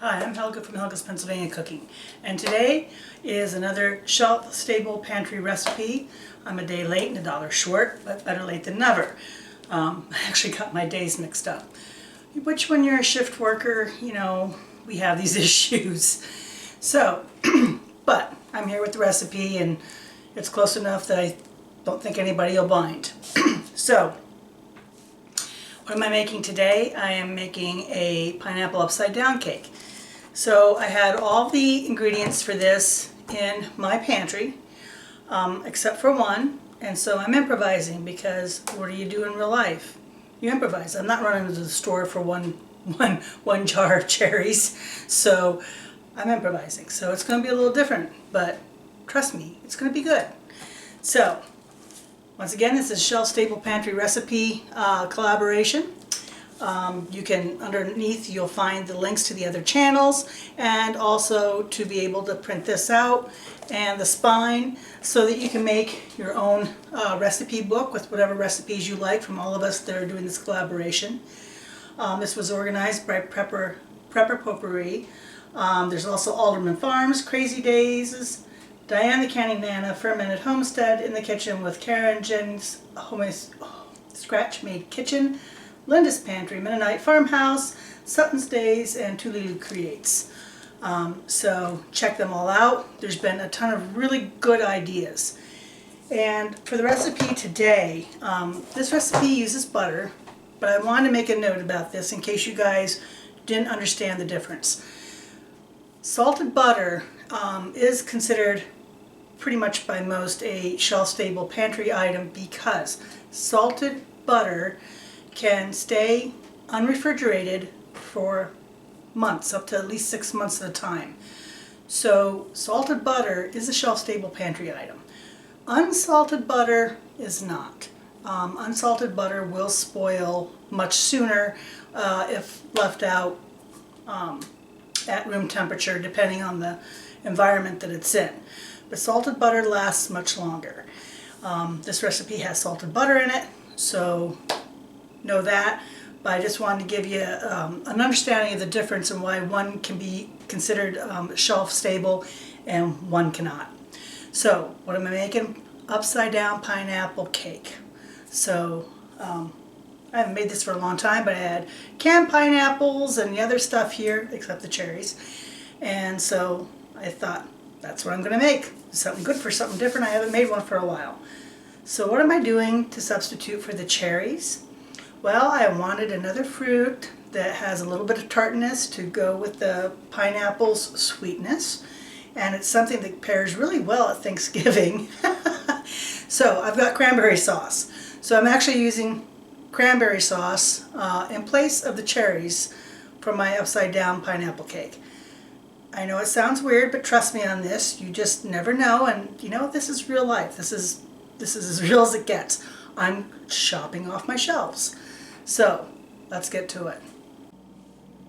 Hi, I'm Helga from Helga's Pennsylvania Cooking, and today is another shelf-stable pantry recipe. I'm a day late and a dollar short, but better late than never. I actually got my days mixed up. Which, when you're a shift worker, you know, we have these issues. So, but I'm here with the recipe, and it's close enough that I don't think anybody will mind. So, what am I making today? I am making a pineapple upside down cake. So I had all the ingredients for this in my pantry, except for one, and so I'm improvising because what do you do in real life? You improvise. I'm not running to the store for one jar of cherries, so I'm improvising. So it's going to be a little different, but trust me, it's going to be good. So, once again, this is shelf-stable pantry recipe collaboration. You can, underneath you'll find the links to the other channels, and also to be able to print this out and the spine so that you can make your own recipe book with whatever recipes you like from all of us that are doing this collaboration. This was organized by Prepper Potpourri. There's also Alderman Farms, Crazy Days, Diane the Canning Nana, Fermented Homestead, In the Kitchen with Karen, Jen's Scratch Made Kitchen, Linda's Pantry, Mennonite Farmhouse, Sutton's Days, and Tululu Creates. So check them all out. There's been a ton of really good ideas. And for the recipe today, this recipe uses butter, but I wanted to make a note about this in case you guys didn't understand the difference. Salted butter is considered pretty much by most a shelf-stable pantry item because salted butter can stay unrefrigerated for months, up to at least 6 months at a time. So salted butter is a shelf-stable pantry item. Unsalted butter is not. Unsalted butter will spoil much sooner if left out at room temperature, depending on the environment that it's in. But salted butter lasts much longer. This recipe has salted butter in it, so know that, but I just wanted to give you an understanding of the difference and why one can be considered shelf stable and one cannot. So what am I making? Upside down pineapple cake. So I haven't made this for a long time, but I had canned pineapples and the other stuff here, except the cherries, and so I thought that's what I'm going to make. Something good for something different. I haven't made one for a while. So what am I doing to substitute for the cherries? Well, I wanted another fruit that has a little bit of tartness to go with the pineapple's sweetness, and it's something that pairs really well at Thanksgiving. So I've got cranberry sauce. So I'm actually using cranberry sauce in place of the cherries for my upside down pineapple cake. I know it sounds weird, but trust me on this, you just never know, and you know, this is real life. This is as real as it gets. I'm shopping off my shelves. So let's get to it.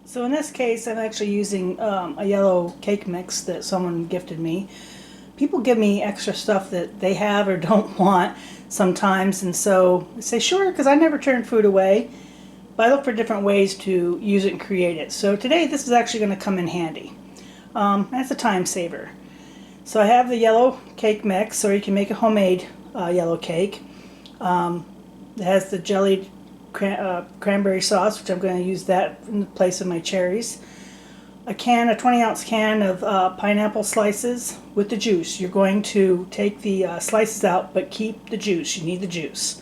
So in this case, I'm actually using a yellow cake mix that someone gifted me. People give me extra stuff that they have or don't want sometimes, and so I say sure, because I never turn food away, but I look for different ways to use it and create it. So today this is actually going to come in handy. That's a time saver. So I have the yellow cake mix, or you can make a homemade yellow cake. It has the jellied cranberry sauce, which I'm going to use that in place of my cherries. A 20-ounce can of pineapple slices with the juice. You're going to take the slices out, but keep the juice. You need the juice.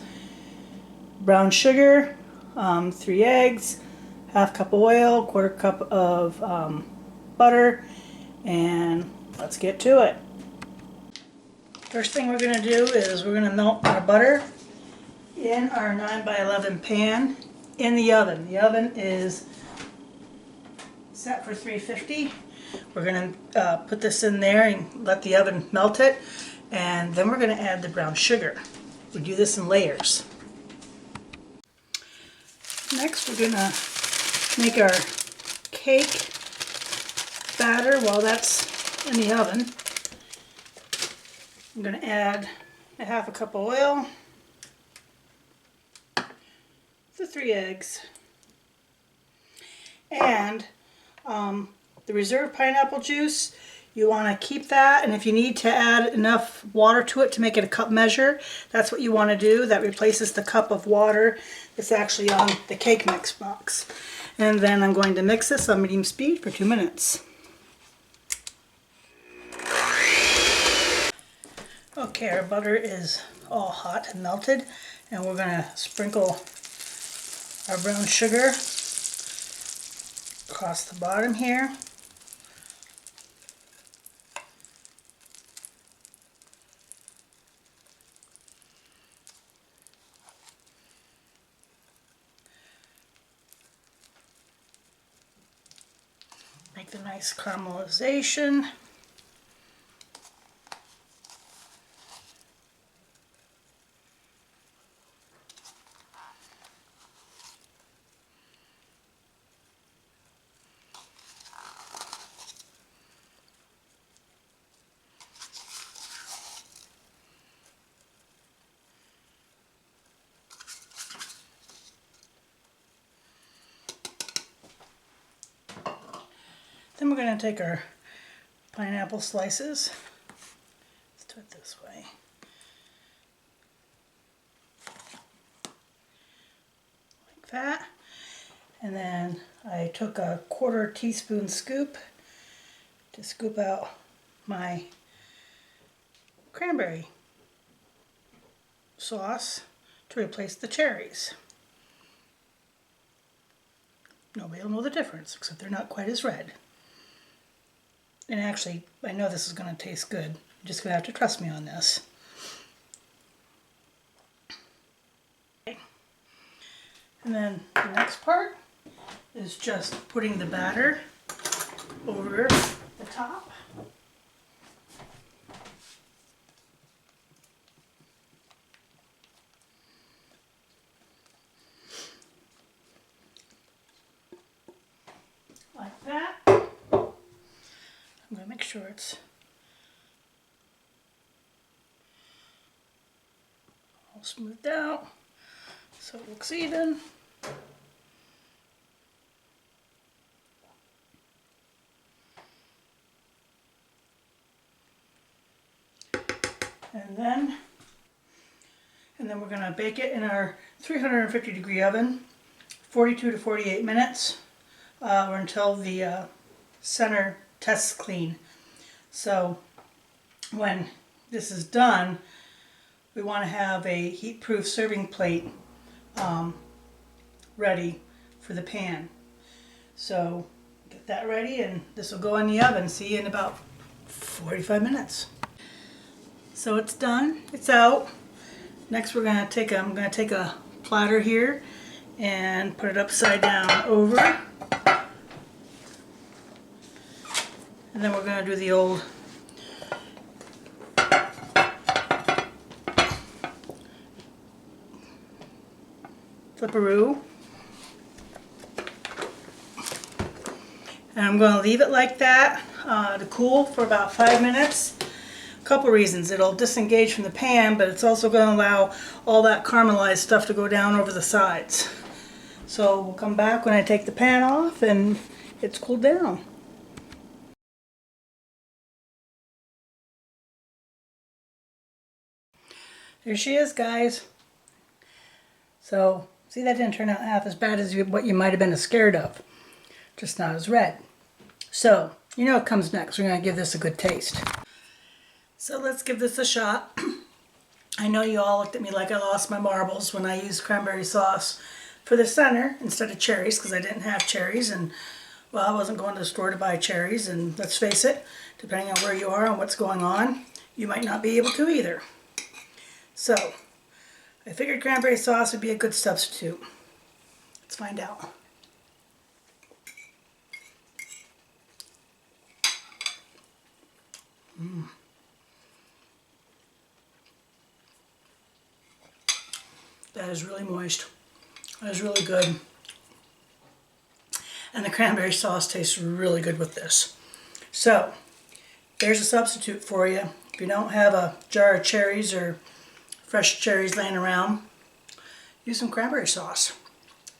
Brown sugar, 3 eggs, half cup of oil, quarter cup of butter, and let's get to it. First thing we're going to do is we're going to melt our butter in our 9x11 pan in the oven. The oven is set for 350. We're going to put this in there and let the oven melt it, and then we're going to add the brown sugar. We do this in layers. Next we're going to make our cake batter while that's in the oven. I'm going to add a half a cup of oil, the 3 eggs, and the reserved pineapple juice, you want to keep that, and if you need to add enough water to it to make it a cup measure, that's what you want to do. That replaces the cup of water that's actually on the cake mix box. And then I'm going to mix this on medium speed for 2 minutes. Okay, our butter is all hot and melted, and we're going to sprinkle our brown sugar across the bottom here. Make the nice caramelization. Then we're going to take our pineapple slices. Let's do it this way. Like that. And then I took a 1/4 teaspoon scoop to scoop out my cranberry sauce to replace the cherries. Nobody will know the difference, except they're not quite as red. And actually, I know this is going to taste good. You're just going to have to trust me on this. Okay. And then the next part is just putting the batter over the top. Like that. I'm going to make sure it's all smoothed out so it looks even. And then we're going to bake it in our 350-degree oven, 42 to 48 minutes, or until the center tests clean. So when this is done, we want to have a heat-proof serving plate ready for the pan. So get that ready, and this will go in the oven. See you in about 45 minutes. So it's done. It's out. Next, I'm going to take a platter here and put it upside down over. And then we're going to do the old flipperoo. And I'm going to leave it like that to cool for about 5 minutes. A couple reasons. It'll disengage from the pan, but it's also going to allow all that caramelized stuff to go down over the sides. So we'll come back when I take the pan off and it's cooled down. There she is, guys. So, see, that didn't turn out half as bad as what you might have been scared of. Just not as red. So, you know what comes next. We're going to give this a good taste. So let's give this a shot. I know you all looked at me like I lost my marbles when I used cranberry sauce for the center instead of cherries, because I didn't have cherries, and well, I wasn't going to the store to buy cherries, and let's face it, depending on where you are and what's going on, you might not be able to either. So, I figured cranberry sauce would be a good substitute. Let's find out. That is really moist. That is really good. And the cranberry sauce tastes really good with this. So, there's a substitute for you. If you don't have a jar of cherries or fresh cherries laying around, use some cranberry sauce.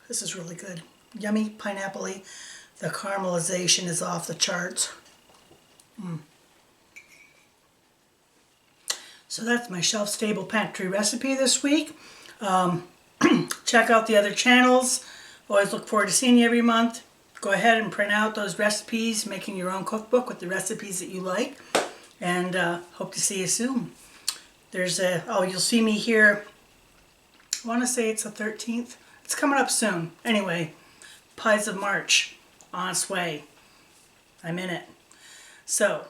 This is really good. Yummy, pineapple-y, The caramelization is off the charts. So that's my shelf-stable pantry recipe this week. Check out the other channels. Always look forward to seeing you every month. Go ahead and print out those recipes, making your own cookbook with the recipes that you like. And hope to see you soon. You'll see me here, I want to say it's the 13th. It's coming up soon. Anyway, Pies of March, on its way. I'm in it. So,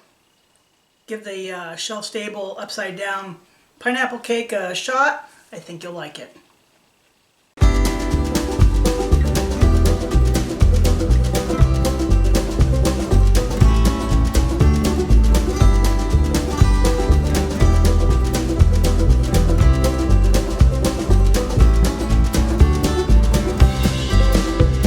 give the shelf-stable upside-down pineapple cake a shot. I think you'll like it.